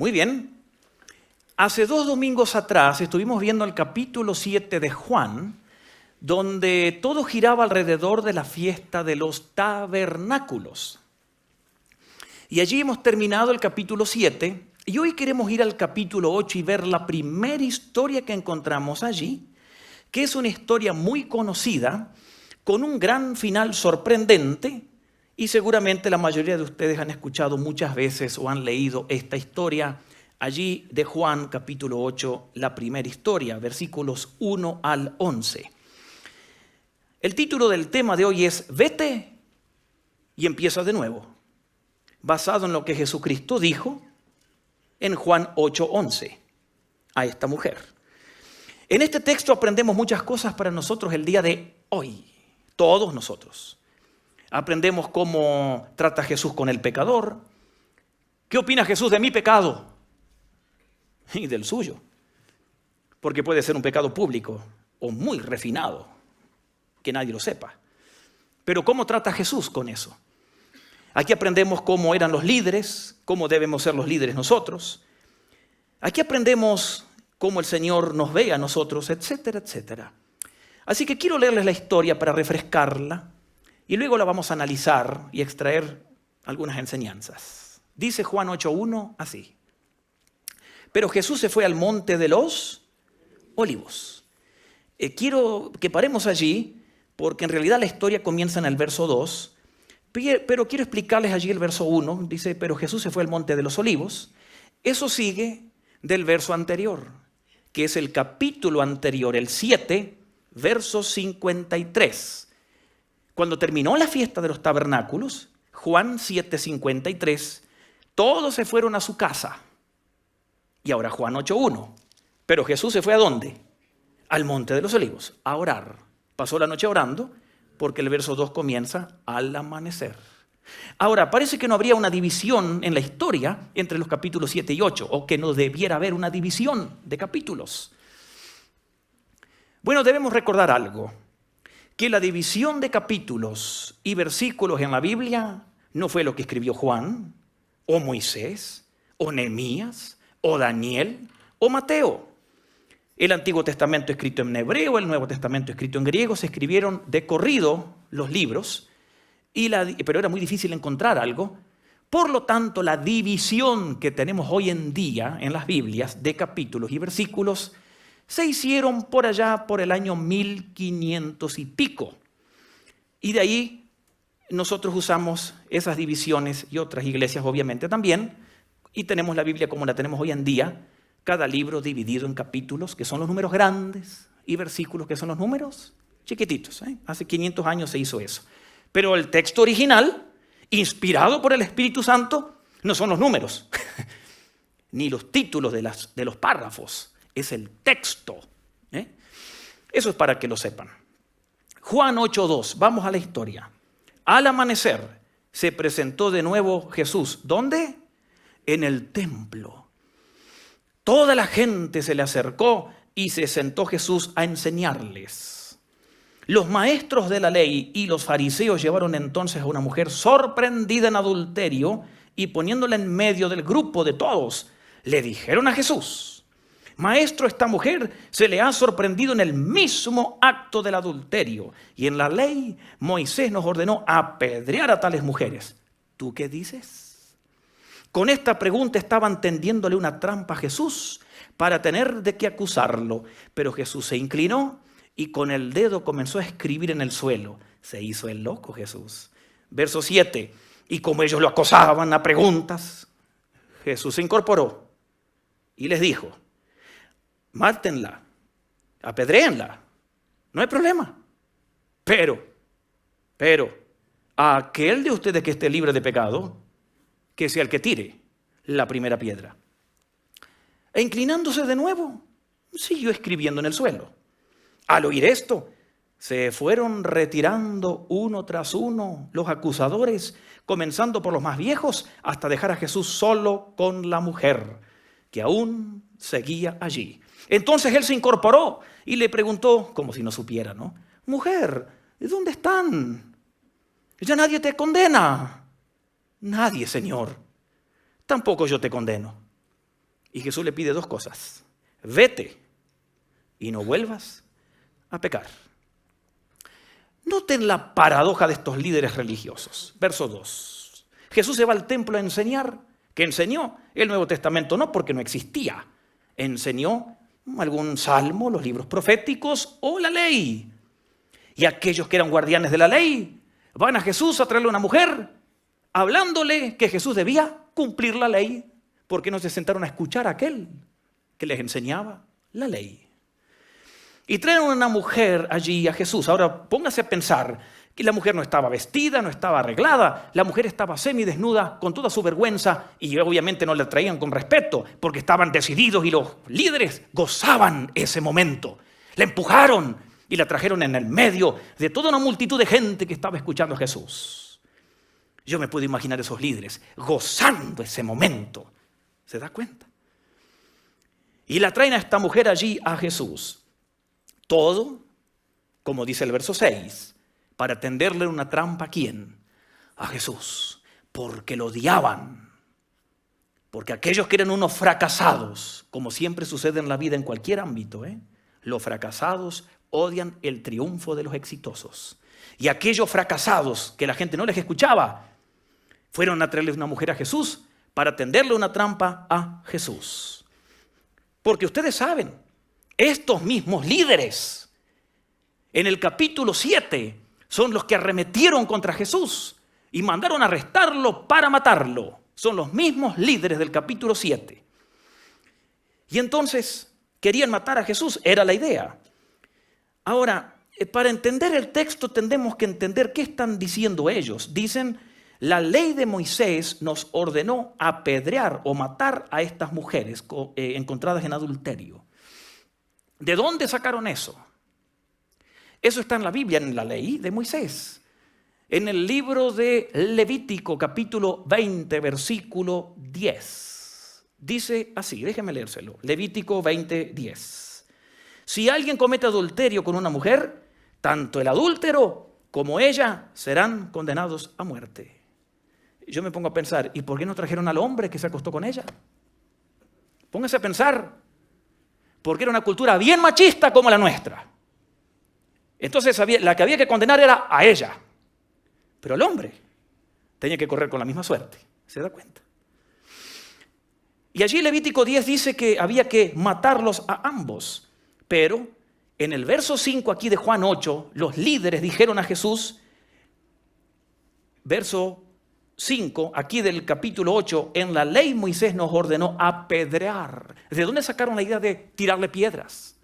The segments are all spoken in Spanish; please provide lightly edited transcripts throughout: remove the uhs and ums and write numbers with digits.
Muy bien. Hace 2 domingos atrás estuvimos viendo el capítulo 7 de Juan, donde todo giraba alrededor de la fiesta de los tabernáculos. Y allí hemos terminado el capítulo 7 y hoy queremos ir al capítulo 8 y ver la primera historia que encontramos allí, que es una historia muy conocida, con un gran final sorprendente, y seguramente la mayoría de ustedes han escuchado muchas veces o han leído esta historia allí de Juan capítulo 8, la primera historia, versículos 1 al 11. El título del tema de hoy es Vete y empieza de nuevo, basado en lo que Jesucristo dijo en Juan 8:11 a esta mujer. En este texto aprendemos muchas cosas para nosotros el día de hoy, todos nosotros. Aprendemos cómo trata Jesús con el pecador. ¿Qué opina Jesús de mi pecado? Y del suyo. Porque puede ser un pecado público o muy refinado, que nadie lo sepa. Pero ¿cómo trata Jesús con eso? Aquí aprendemos cómo eran los líderes, cómo debemos ser los líderes nosotros. Aquí aprendemos cómo el Señor nos ve a nosotros, etcétera, etcétera. Así que quiero leerles la historia para refrescarla y luego la vamos a analizar y extraer algunas enseñanzas. Dice Juan 8:1 así. Pero Jesús se fue al monte de los Olivos. Quiero que paremos allí porque en realidad la historia comienza en el verso 2, pero quiero explicarles allí el verso 1. Dice, pero Jesús se fue al monte de los Olivos. Eso sigue del verso anterior, que es el capítulo anterior, el 7, verso 53. Cuando terminó la fiesta de los tabernáculos, Juan 7:53, todos se fueron a su casa. Y ahora Juan 8:1. Pero Jesús se fue ¿a dónde? Al monte de los Olivos, a orar. Pasó la noche orando porque el verso 2 comienza al amanecer. Ahora, parece que no habría una división en la historia entre los capítulos 7 y 8, o que no debiera haber una división de capítulos. Bueno, debemos recordar algo, que la división de capítulos y versículos en la Biblia no fue lo que escribió Juan, o Moisés, o Nehemías, o Daniel, o Mateo. El Antiguo Testamento escrito en hebreo, el Nuevo Testamento escrito en griego, se escribieron de corrido los libros, pero era muy difícil encontrar algo. Por lo tanto, la división que tenemos hoy en día en las Biblias de capítulos y versículos se hicieron por allá por el año 1500 y pico. Y de ahí nosotros usamos esas divisiones y otras iglesias obviamente también, y tenemos la Biblia como la tenemos hoy en día, cada libro dividido en capítulos, que son los números grandes, y versículos, que son los números chiquititos. Hace 500 años se hizo eso. Pero el texto original, inspirado por el Espíritu Santo, no son los números, ni los títulos de los párrafos, es el texto. Eso es para que lo sepan. Juan 8:2, vamos a la historia. Al amanecer se presentó de nuevo Jesús. ¿Dónde? En el templo. Toda la gente se le acercó y se sentó Jesús a enseñarles. Los maestros de la ley y los fariseos llevaron entonces a una mujer sorprendida en adulterio y poniéndola en medio del grupo de todos, le dijeron a Jesús: Maestro, esta mujer se le ha sorprendido en el mismo acto del adulterio y en la ley Moisés nos ordenó apedrear a tales mujeres. ¿Tú qué dices? Con esta pregunta estaban tendiéndole una trampa a Jesús para tener de qué acusarlo. Pero Jesús se inclinó y con el dedo comenzó a escribir en el suelo. Se hizo el loco Jesús. Verso 7. Y como ellos lo acosaban a preguntas, Jesús se incorporó y les dijo: mátenla, apedréenla, no hay problema. Pero, a aquel de ustedes que esté libre de pecado, que sea el que tire la primera piedra. E inclinándose de nuevo, siguió escribiendo en el suelo. Al oír esto, se fueron retirando uno tras uno los acusadores, comenzando por los más viejos, hasta dejar a Jesús solo con la mujer, que aún seguía allí. Entonces él se incorporó y le preguntó, como si no supiera, ¿no? Mujer, ¿dónde están? Ya nadie te condena. Nadie, Señor. Tampoco yo te condeno. Y Jesús le pide dos cosas. Vete y no vuelvas a pecar. Noten la paradoja de estos líderes religiosos. Verso 2. Jesús se va al templo a enseñar. ¿Qué enseñó? El Nuevo Testamento no, porque no existía. Enseñó algún salmo, los libros proféticos o la ley. Y aquellos que eran guardianes de la ley van a Jesús a traerle a una mujer, hablándole que Jesús debía cumplir la ley. ¿Por qué no se sentaron a escuchar a aquel que les enseñaba la ley? Y traen a una mujer allí a Jesús. Ahora póngase a pensar que la mujer no estaba vestida, no estaba arreglada. La mujer estaba semidesnuda con toda su vergüenza y obviamente no la traían con respeto porque estaban decididos y los líderes gozaban ese momento. La empujaron y la trajeron en el medio de toda una multitud de gente que estaba escuchando a Jesús. Yo me puedo imaginar esos líderes gozando ese momento. ¿Se da cuenta? Y la traen a esta mujer allí a Jesús. Todo, como dice el verso 6, para tenderle una trampa ¿a quién? A Jesús. Porque lo odiaban. Porque aquellos que eran unos fracasados, como siempre sucede en la vida en cualquier ámbito, los fracasados odian el triunfo de los exitosos. Y aquellos fracasados que la gente no les escuchaba, fueron a traerle una mujer a Jesús para tenderle una trampa a Jesús. Porque ustedes saben, estos mismos líderes, en el capítulo 7, son los que arremetieron contra Jesús y mandaron a arrestarlo para matarlo. Son los mismos líderes del capítulo 7. Y entonces querían matar a Jesús, era la idea. Ahora, para entender el texto tendemos que entender qué están diciendo ellos. Dicen, la ley de Moisés nos ordenó apedrear o matar a estas mujeres encontradas en adulterio. ¿De dónde sacaron eso? Eso está en la Biblia, en la ley de Moisés. En el libro de Levítico, capítulo 20, versículo 10. Dice así, déjeme leérselo. Levítico 20, 10. Si alguien comete adulterio con una mujer, tanto el adúltero como ella serán condenados a muerte. Yo me pongo a pensar, ¿y por qué no trajeron al hombre que se acostó con ella? Póngase a pensar, porque era una cultura bien machista como la nuestra. Entonces la que había que condenar era a ella. Pero el hombre tenía que correr con la misma suerte. ¿Se da cuenta? Y allí Levítico 10 dice que había que matarlos a ambos. Pero en el verso 5 aquí de Juan 8, los líderes dijeron a Jesús, verso 5, aquí del capítulo 8, en la ley Moisés nos ordenó apedrear. ¿De dónde sacaron la idea de tirarle piedras?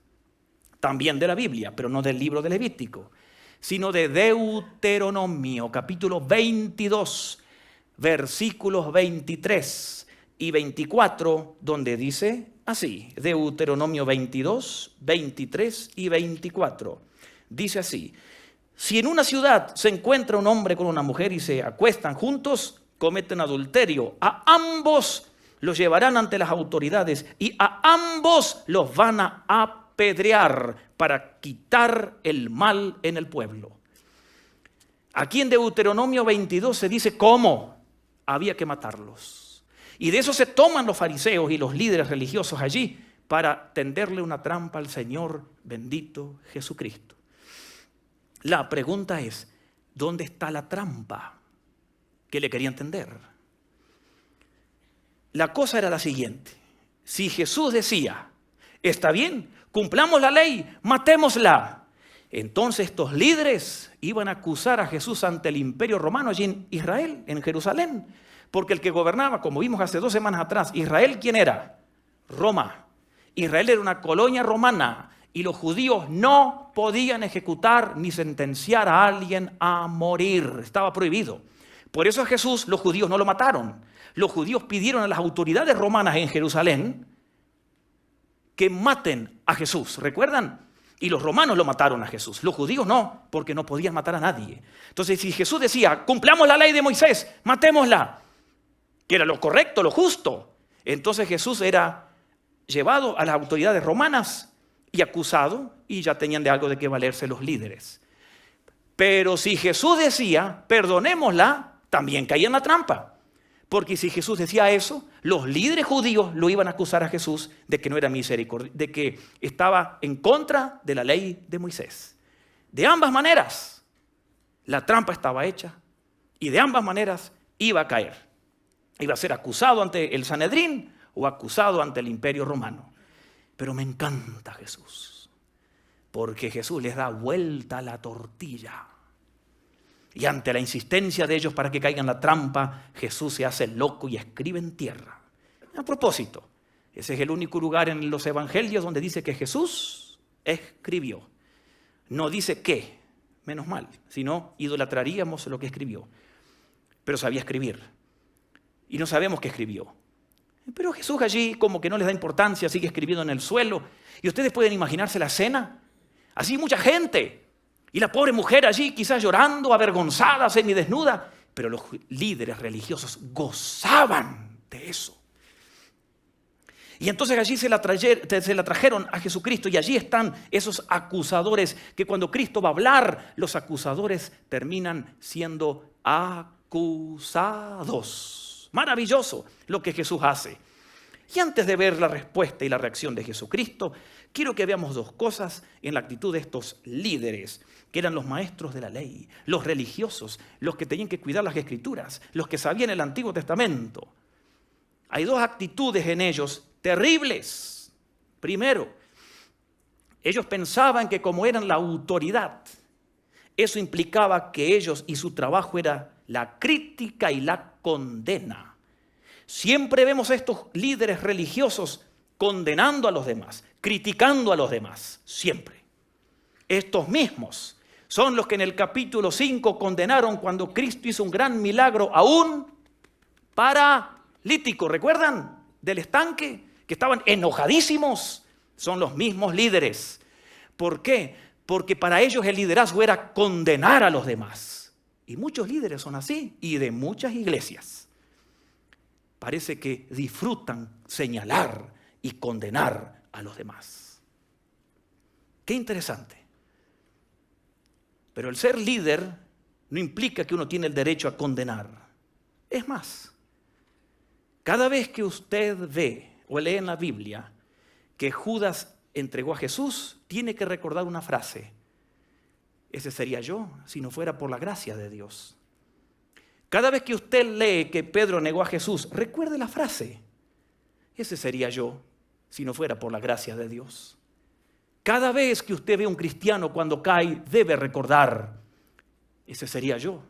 También de la Biblia, pero no del libro de Levítico, sino de Deuteronomio, capítulo 22, versículos 23 y 24, donde dice así, Deuteronomio 22, 23 y 24. Dice así, si en una ciudad se encuentra un hombre con una mujer y se acuestan juntos, cometen adulterio, a ambos los llevarán ante las autoridades y a ambos los van a apedrear para quitar el mal en el pueblo. Aquí en Deuteronomio 22 se dice cómo había que matarlos. Y de eso se toman los fariseos y los líderes religiosos allí para tenderle una trampa al Señor bendito Jesucristo. La pregunta es, ¿dónde está la trampa que le querían tender? La cosa era la siguiente. Si Jesús decía, está bien, cumplamos la ley, matémosla. Entonces estos líderes iban a acusar a Jesús ante el imperio romano allí en Israel, en Jerusalén. Porque el que gobernaba, como vimos hace 2 semanas atrás, Israel, ¿quién era? Roma. Israel era una colonia romana y los judíos no podían ejecutar ni sentenciar a alguien a morir. Estaba prohibido. Por eso a Jesús los judíos no lo mataron. Los judíos pidieron a las autoridades romanas en Jerusalén que maten a Jesús. ¿Recuerdan? Y los romanos lo mataron a Jesús. Los judíos no, porque no podían matar a nadie. Entonces, si Jesús decía, cumplamos la ley de Moisés, matémosla, que era lo correcto, lo justo, entonces Jesús era llevado a las autoridades romanas y acusado, y ya tenían de algo de qué valerse los líderes. Pero si Jesús decía, perdonémosla, también caía en la trampa. Porque si Jesús decía eso, los líderes judíos lo iban a acusar a Jesús de que no era misericordioso, de que estaba en contra de la ley de Moisés. De ambas maneras, la trampa estaba hecha y de ambas maneras iba a caer. Iba a ser acusado ante el Sanedrín o acusado ante el Imperio Romano. Pero me encanta Jesús, porque Jesús les da vuelta a la tortilla. Y ante la insistencia de ellos para que caigan en la trampa, Jesús se hace loco y escribe en tierra. A propósito, ese es el único lugar en los evangelios donde dice que Jesús escribió. No dice qué, menos mal, si no idolatraríamos lo que escribió. Pero sabía escribir. Y no sabemos qué escribió. Pero Jesús allí como que no les da importancia, sigue escribiendo en el suelo. Y ustedes pueden imaginarse la escena. Así mucha gente. Y la pobre mujer allí quizás llorando, avergonzada, semidesnuda. Pero los líderes religiosos gozaban de eso. Y entonces allí se la trajeron a Jesucristo. Y allí están esos acusadores que cuando Cristo va a hablar, los acusadores terminan siendo acusados. Maravilloso lo que Jesús hace. Y antes de ver la respuesta y la reacción de Jesucristo, quiero que veamos dos cosas en la actitud de estos líderes, que eran los maestros de la ley, los religiosos, los que tenían que cuidar las Escrituras, los que sabían el Antiguo Testamento. Hay dos actitudes en ellos terribles. Primero, ellos pensaban que como eran la autoridad, eso implicaba que ellos y su trabajo era la crítica y la condena. Siempre vemos a estos líderes religiosos condenando a los demás, criticando a los demás, siempre. Estos mismos son los que en el capítulo 5 condenaron cuando Cristo hizo un gran milagro a un paralítico. ¿Recuerdan? Del estanque, que estaban enojadísimos. Son los mismos líderes. ¿Por qué? Porque para ellos el liderazgo era condenar a los demás. Y muchos líderes son así, y de muchas iglesias. Parece que disfrutan señalar y condenar a los demás. Qué interesante. Pero el ser líder no implica que uno tiene el derecho a condenar. Es más, cada vez que usted ve o lee en la Biblia que Judas entregó a Jesús, tiene que recordar una frase. Ese sería yo, si no fuera por la gracia de Dios. Cada vez que usted lee que Pedro negó a Jesús, recuerde la frase. Ese sería yo, si no fuera por la gracia de Dios. Cada vez que usted ve a un cristiano cuando cae, debe recordar. Ese sería yo,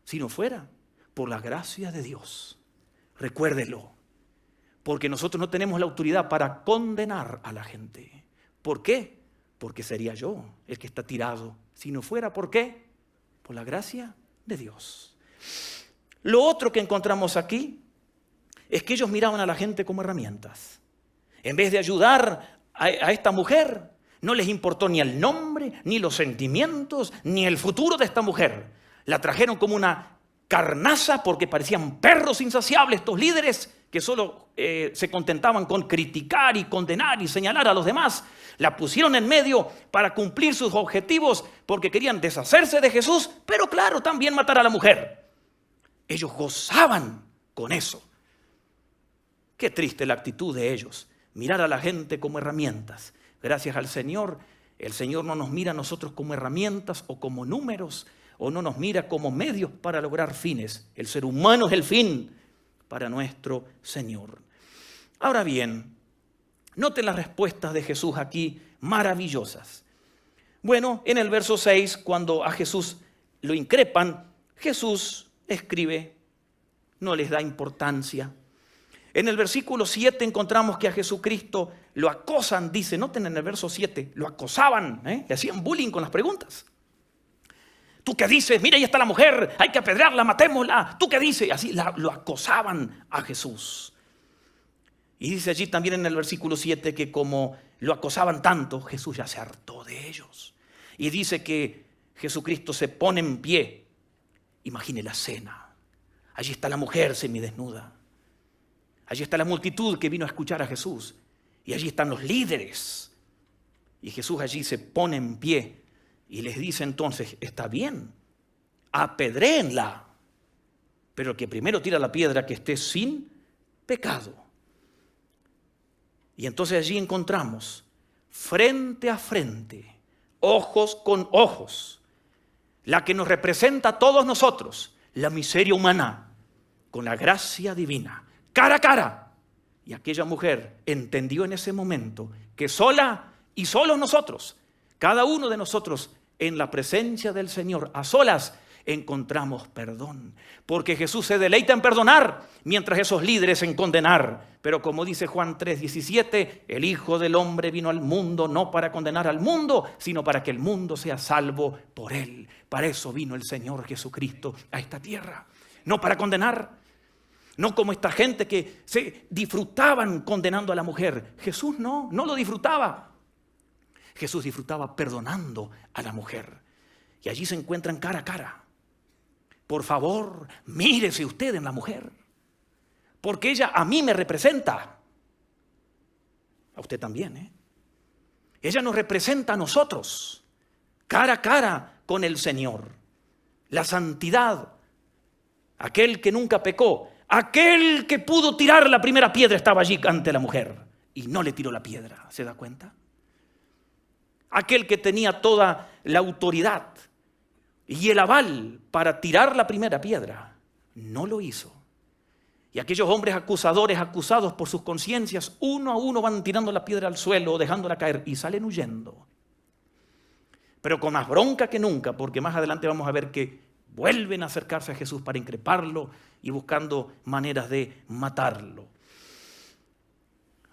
si no fuera por la gracia de Dios. Recuérdelo. Porque nosotros no tenemos la autoridad para condenar a la gente. ¿Por qué? Porque sería yo el que está tirado. Si no fuera, ¿por qué? Por la gracia de Dios. Lo otro que encontramos aquí es que ellos miraban a la gente como herramientas. En vez de ayudar a esta mujer, no les importó ni el nombre, ni los sentimientos, ni el futuro de esta mujer. La trajeron como una carnaza porque parecían perros insaciables estos líderes que solo se contentaban con criticar y condenar y señalar a los demás. La pusieron en medio para cumplir sus objetivos porque querían deshacerse de Jesús, pero claro, también matar a la mujer. Ellos gozaban con eso. Qué triste la actitud de ellos, mirar a la gente como herramientas. Gracias al Señor, el Señor no nos mira a nosotros como herramientas o como números, o no nos mira como medios para lograr fines. El ser humano es el fin para nuestro Señor. Ahora bien, noten las respuestas de Jesús aquí, maravillosas. Bueno, en el verso 6, cuando a Jesús lo increpan, Jesús escribe, no les da importancia. En el versículo 7 encontramos que a Jesucristo lo acosan, dice, noten en el verso 7, lo acosaban, le hacían bullying con las preguntas. ¿Tú qué dices? Mira, ahí está la mujer, hay que apedrearla, matémosla. ¿Tú qué dices? Así lo acosaban a Jesús. Y dice allí también en el versículo 7 que como lo acosaban tanto, Jesús ya se hartó de ellos. Y dice que Jesucristo se pone en pie. Imagine la escena. Allí está la mujer semidesnuda. Allí está la multitud que vino a escuchar a Jesús. Y allí están los líderes. Y Jesús allí se pone en pie y les dice entonces, está bien, apedréenla. pero el que primero tira la piedra que esté sin pecado. Y entonces allí encontramos frente a frente, ojos con ojos, la que nos representa a todos nosotros, la miseria humana, con la gracia divina, cara a cara. Y aquella mujer entendió en ese momento que sola y solos nosotros, cada uno de nosotros en la presencia del Señor, a solas, encontramos perdón. Porque Jesús se deleita en perdonar, mientras esos líderes en condenar. Pero como dice Juan 3:17, el Hijo del Hombre vino al mundo no para condenar al mundo, sino para que el mundo sea salvo por él. Para eso vino el Señor Jesucristo a esta tierra. No para condenar. No como esta gente que se disfrutaban condenando a la mujer. Jesús no lo disfrutaba. Jesús disfrutaba perdonando a la mujer. Y allí se encuentran cara a cara. Por favor, mírese usted en la mujer. Porque ella a mí me representa. A usted también, ¿eh? Ella nos representa a nosotros. Cara a cara con el Señor. La santidad. Aquel que nunca pecó. Aquel que pudo tirar la primera piedra estaba allí ante la mujer. Y no le tiró la piedra. ¿Se da cuenta? Aquel que tenía toda la autoridad y el aval para tirar la primera piedra, no lo hizo. Y aquellos hombres acusadores, acusados por sus conciencias, uno a uno van tirando la piedra al suelo o dejándola caer y salen huyendo. Pero con más bronca que nunca, porque más adelante vamos a ver que vuelven a acercarse a Jesús para increparlo y buscando maneras de matarlo.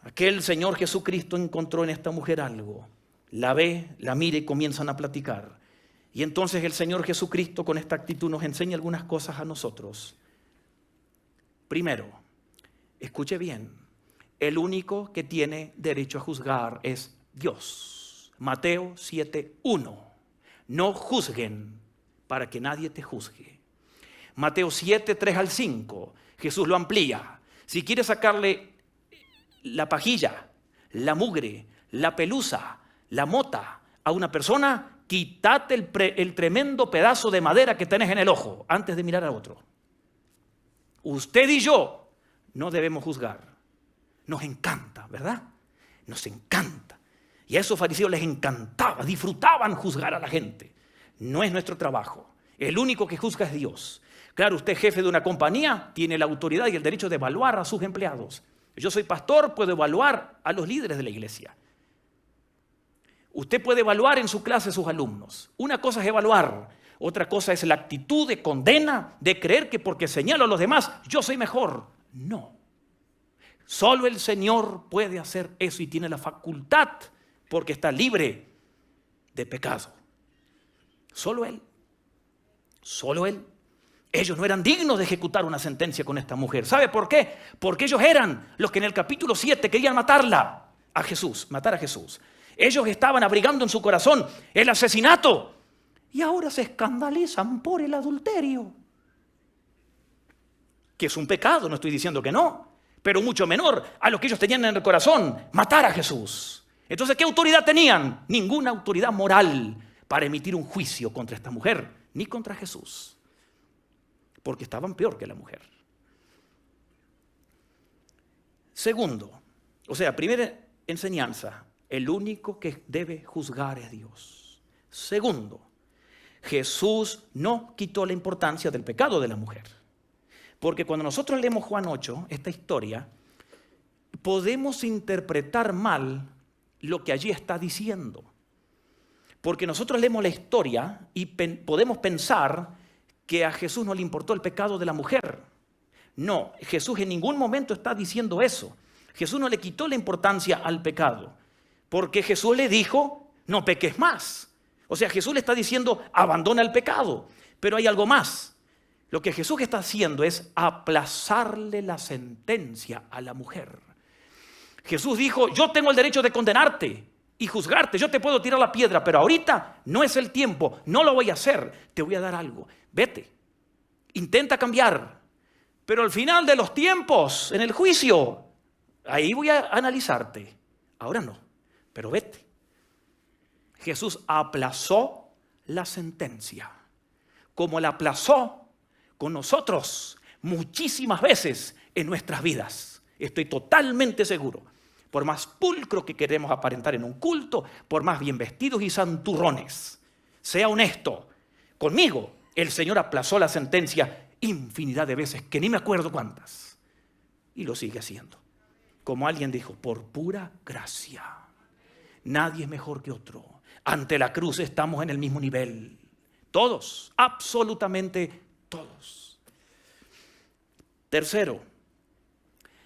Aquel Señor Jesucristo encontró en esta mujer algo. La ve, la mira y comienzan a platicar. Y entonces el Señor Jesucristo con esta actitud nos enseña algunas cosas a nosotros. Primero, escuche bien, el único que tiene derecho a juzgar es Dios. Mateo 7:1. No juzguen para que nadie te juzgue. Mateo 7:3-5. Jesús lo amplía. Si quieres sacarle la pajilla, la mugre, la pelusa, la mota a una persona, quítate el tremendo pedazo de madera que tenés en el ojo antes de mirar a otro. Usted y yo no debemos juzgar. Nos encanta, ¿verdad? Nos encanta. Y a esos fariseos les encantaba, disfrutaban juzgar a la gente. No es nuestro trabajo. El único que juzga es Dios. Claro, usted jefe de una compañía tiene la autoridad y el derecho de evaluar a sus empleados. Yo soy pastor, puedo evaluar a los líderes de la iglesia. Usted puede evaluar en su clase a sus alumnos. Una cosa es evaluar, otra cosa es la actitud de condena, de creer que porque señalo a los demás, yo soy mejor. No. Solo el Señor puede hacer eso y tiene la facultad porque está libre de pecado. Solo Él. Solo Él. Ellos no eran dignos de ejecutar una sentencia con esta mujer. ¿Sabe por qué? Porque ellos eran los que en el capítulo 7 querían matarla a Jesús, matar a Jesús. Ellos estaban abrigando en su corazón el asesinato y ahora se escandalizan por el adulterio. Que es un pecado, no estoy diciendo que no, pero mucho menor a lo que ellos tenían en el corazón, matar a Jesús. Entonces, ¿qué autoridad tenían? Ninguna autoridad moral para emitir un juicio contra esta mujer, ni contra Jesús, porque estaban peor que la mujer. Segundo, primera enseñanza, el único que debe juzgar es Dios. Segundo, Jesús no quitó la importancia del pecado de la mujer. Porque cuando nosotros leemos Juan 8, esta historia, podemos interpretar mal lo que allí está diciendo. Porque nosotros leemos la historia y podemos pensar que a Jesús no le importó el pecado de la mujer. No, Jesús en ningún momento está diciendo eso. Jesús no le quitó la importancia al pecado. Porque Jesús le dijo, no peques más. O sea, Jesús le está diciendo, abandona el pecado. Pero hay algo más. Lo que Jesús está haciendo es aplazarle la sentencia a la mujer. Jesús dijo, yo tengo el derecho de condenarte y juzgarte. Yo te puedo tirar la piedra, pero ahorita no es el tiempo. No lo voy a hacer. Te voy a dar algo. Vete. Intenta cambiar. Pero al final de los tiempos, en el juicio, ahí voy a analizarte. Ahora no. Pero vete. Jesús aplazó la sentencia, como la aplazó con nosotros muchísimas veces en nuestras vidas. Estoy totalmente seguro. Por más pulcro que queremos aparentar en un culto, por más bien vestidos y santurrones, sea honesto. Conmigo, el Señor aplazó la sentencia infinidad de veces, que ni me acuerdo cuántas. Y lo sigue haciendo. Como alguien dijo, por pura gracia. Nadie es mejor que otro. Ante la cruz estamos en el mismo nivel. Todos, absolutamente todos. Tercero,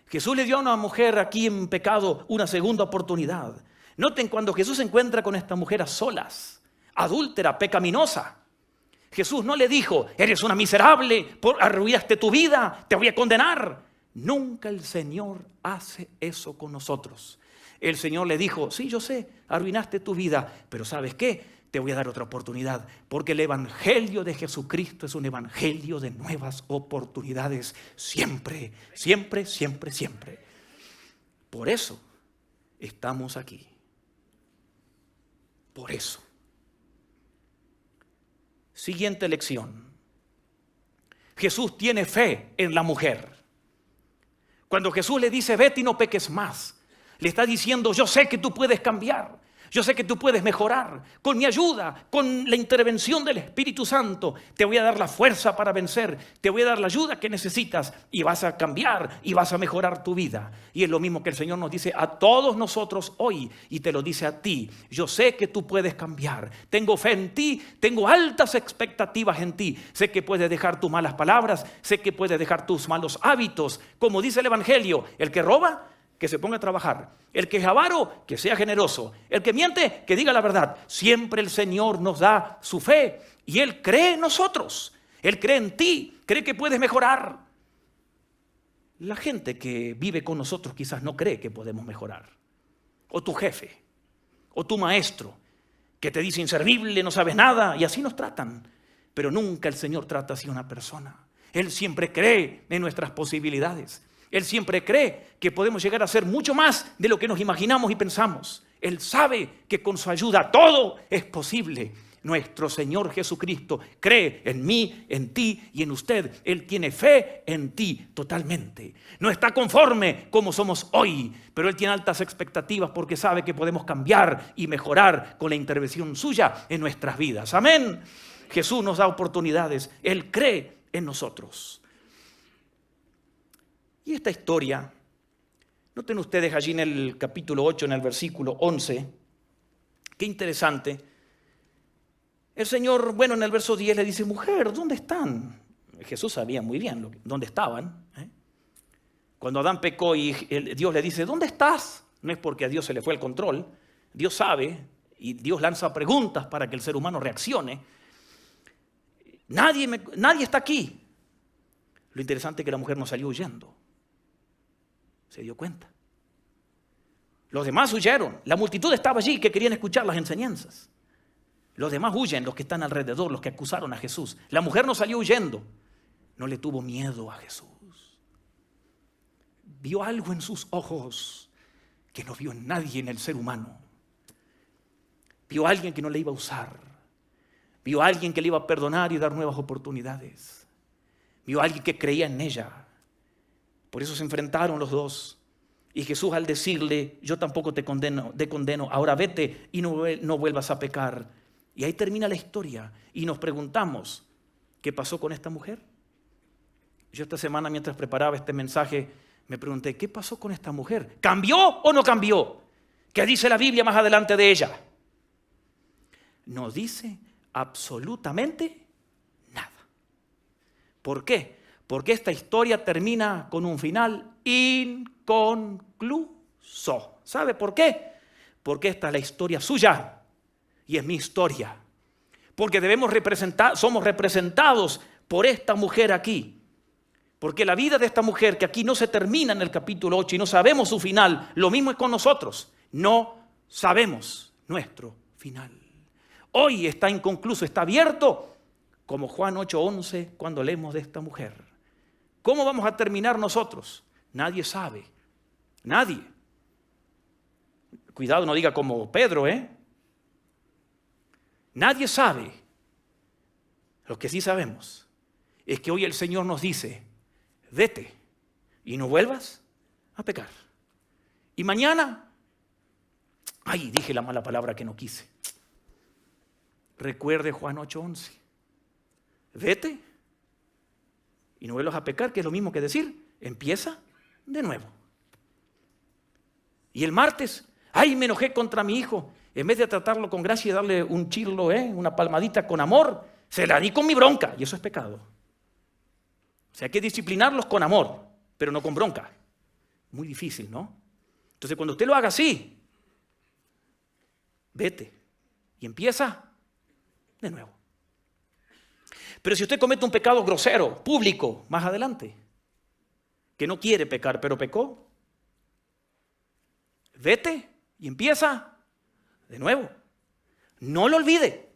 Jesús le dio a una mujer aquí en pecado una segunda oportunidad. Noten cuando Jesús se encuentra con esta mujer a solas, adúltera, pecaminosa. Jesús no le dijo, eres una miserable, arruinaste tu vida, te voy a condenar. Nunca el Señor hace eso con nosotros. El Señor le dijo, sí, yo sé, arruinaste tu vida, pero ¿sabes qué? Te voy a dar otra oportunidad, porque el evangelio de Jesucristo es un evangelio de nuevas oportunidades, siempre, siempre, siempre, siempre. Por eso estamos aquí. Por eso. Siguiente lección. Jesús tiene fe en la mujer. Cuando Jesús le dice, vete y no peques más, le está diciendo, yo sé que tú puedes cambiar. Yo sé que tú puedes mejorar. Con mi ayuda, con la intervención del Espíritu Santo, te voy a dar la fuerza para vencer. Te voy a dar la ayuda que necesitas y vas a cambiar y vas a mejorar tu vida. Y es lo mismo que el Señor nos dice a todos nosotros hoy y te lo dice a ti. Yo sé que tú puedes cambiar. Tengo fe en ti, tengo altas expectativas en ti. Sé que puedes dejar tus malas palabras, sé que puedes dejar tus malos hábitos. Como dice el Evangelio, el que roba, que se ponga a trabajar. El que es avaro, que sea generoso. El que miente, que diga la verdad. Siempre el Señor nos da su fe y Él cree en nosotros. Él cree en ti, cree que puedes mejorar. La gente que vive con nosotros quizás no cree que podemos mejorar. O tu jefe, o tu maestro, que te dice inservible, no sabes nada, y así nos tratan. Pero nunca el Señor trata así a una persona. Él siempre cree en nuestras posibilidades. Él siempre cree que podemos llegar a ser mucho más de lo que nos imaginamos y pensamos. Él sabe que con su ayuda todo es posible. Nuestro Señor Jesucristo cree en mí, en ti y en usted. Él tiene fe en ti totalmente. No está conforme como somos hoy, pero Él tiene altas expectativas porque sabe que podemos cambiar y mejorar con la intervención suya en nuestras vidas. Amén. Jesús nos da oportunidades. Él cree en nosotros. Y esta historia, noten ustedes allí en el capítulo 8, en el versículo 11, qué interesante. El Señor, en el verso 10 le dice, mujer, ¿dónde están? Jesús sabía muy bien dónde estaban. Cuando Adán pecó y Dios le dice, ¿dónde estás? No es porque a Dios se le fue el control. Dios sabe y Dios lanza preguntas para que el ser humano reaccione. Nadie está aquí. Lo interesante es que la mujer no salió huyendo. Se dio cuenta. Los demás huyeron. La multitud estaba allí que querían escuchar las enseñanzas. Los demás huyen, los que están alrededor, los que acusaron a Jesús. La mujer no salió huyendo. No le tuvo miedo a Jesús. Vio algo en sus ojos que no vio en nadie en el ser humano. Vio a alguien que no le iba a usar. Vio a alguien que le iba a perdonar y dar nuevas oportunidades. Vio a alguien que creía en ella. Por eso se enfrentaron los dos. Y Jesús al decirle, yo tampoco te condeno, ahora vete y no vuelvas a pecar. Y ahí termina la historia. Y nos preguntamos, ¿qué pasó con esta mujer? Yo esta semana mientras preparaba este mensaje me pregunté, ¿qué pasó con esta mujer? ¿Cambió o no cambió? ¿Qué dice la Biblia más adelante de ella? No dice absolutamente nada. ¿Por qué? Porque esta historia termina con un final inconcluso. ¿Sabe por qué? Porque esta es la historia suya y es mi historia. Porque somos representados por esta mujer aquí. Porque la vida de esta mujer, que aquí no se termina en el capítulo 8 y no sabemos su final, lo mismo es con nosotros. No sabemos nuestro final. Hoy está inconcluso, está abierto, como Juan 8:11, cuando leemos de esta mujer. ¿Cómo vamos a terminar nosotros? Nadie sabe. Nadie. Cuidado, no diga como Pedro, Nadie sabe. Lo que sí sabemos es que hoy el Señor nos dice, vete y no vuelvas a pecar. Y mañana, ay, dije la mala palabra que no quise. Recuerde Juan 8:11. Vete y no vuelvas a pecar, que es lo mismo que decir, empieza de nuevo. Y el martes, ay, me enojé contra mi hijo. En vez de tratarlo con gracia y darle un chirlo, una palmadita con amor, se la di con mi bronca. Y eso es pecado. O sea, hay que disciplinarlos con amor, pero no con bronca. Muy difícil, ¿no? Entonces, cuando usted lo haga así, vete y empieza de nuevo. Pero si usted comete un pecado grosero, público, más adelante, que no quiere pecar, pero pecó, vete y empieza de nuevo. No lo olvide.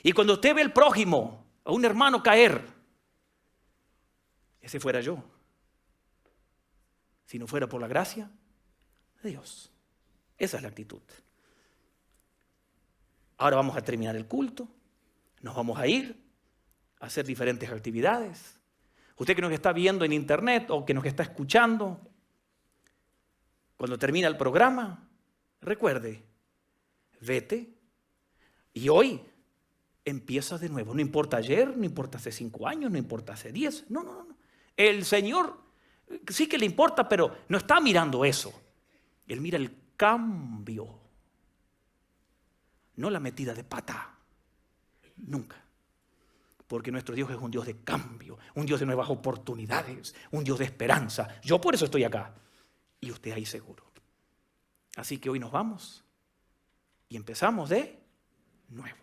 Y cuando usted ve al prójimo, a un hermano caer, ese fuera yo. Si no fuera por la gracia de Dios. Esa es la actitud. Ahora vamos a terminar el culto. Nos vamos a ir a hacer diferentes actividades. Usted que nos está viendo en internet o que nos está escuchando, cuando termina el programa, recuerde, vete y hoy empieza de nuevo. No importa ayer, no importa hace 5 años, no importa hace 10. No. El Señor sí que le importa, pero no está mirando eso. Él mira el cambio, no la metida de pata. Nunca. Porque nuestro Dios es un Dios de cambio, un Dios de nuevas oportunidades, un Dios de esperanza. Yo por eso estoy acá y usted ahí seguro. Así que hoy nos vamos y empezamos de nuevo.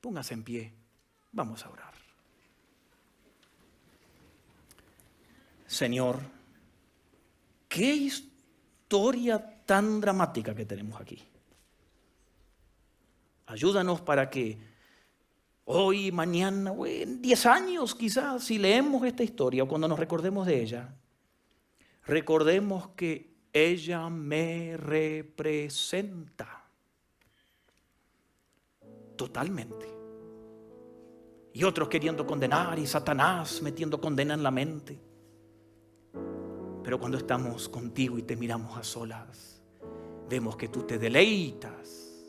Póngase en pie, vamos a orar. Señor, qué historia tan dramática que tenemos aquí. Ayúdanos para que hoy, mañana, o en 10 años quizás, si leemos esta historia o cuando nos recordemos de ella, recordemos que ella me representa totalmente. Y otros queriendo condenar y Satanás metiendo condena en la mente. Pero cuando estamos contigo y te miramos a solas, vemos que tú te deleitas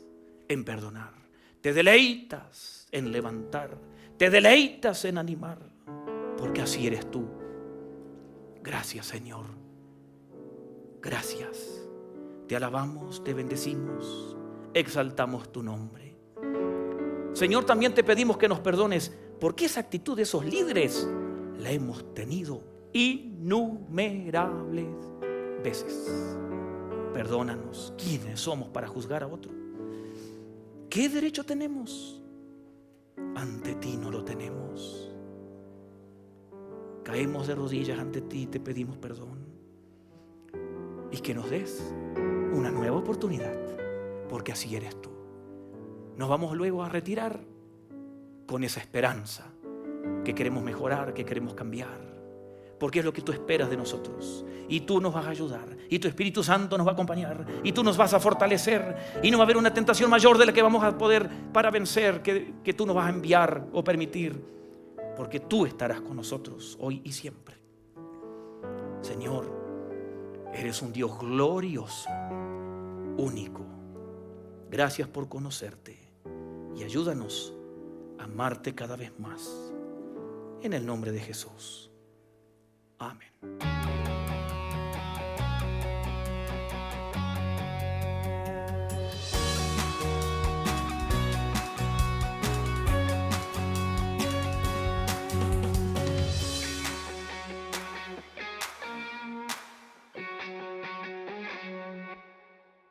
en perdonar, te deleitas en levantar, te deleitas en animar, porque así eres tú. Gracias, Señor. Gracias. Te alabamos, te bendecimos, exaltamos tu nombre. Señor, también te pedimos que nos perdones, porque esa actitud de esos líderes la hemos tenido innumerables veces. Perdónanos. ¿Quiénes somos para juzgar a otro? ¿Qué derecho tenemos? Ante ti no lo tenemos. Caemos de rodillas ante ti y te pedimos perdón. Y que nos des una nueva oportunidad, porque así eres tú. Nos vamos luego a retirar con esa esperanza que queremos mejorar, que queremos cambiar. Porque es lo que tú esperas de nosotros. Y tú nos vas a ayudar. Y tu Espíritu Santo nos va a acompañar. Y tú nos vas a fortalecer. Y no va a haber una tentación mayor de la que vamos a poder para vencer, que tú nos vas a enviar o permitir. Porque tú estarás con nosotros hoy y siempre. Señor, eres un Dios glorioso, único. Gracias por conocerte. Y ayúdanos a amarte cada vez más. En el nombre de Jesús. Amén.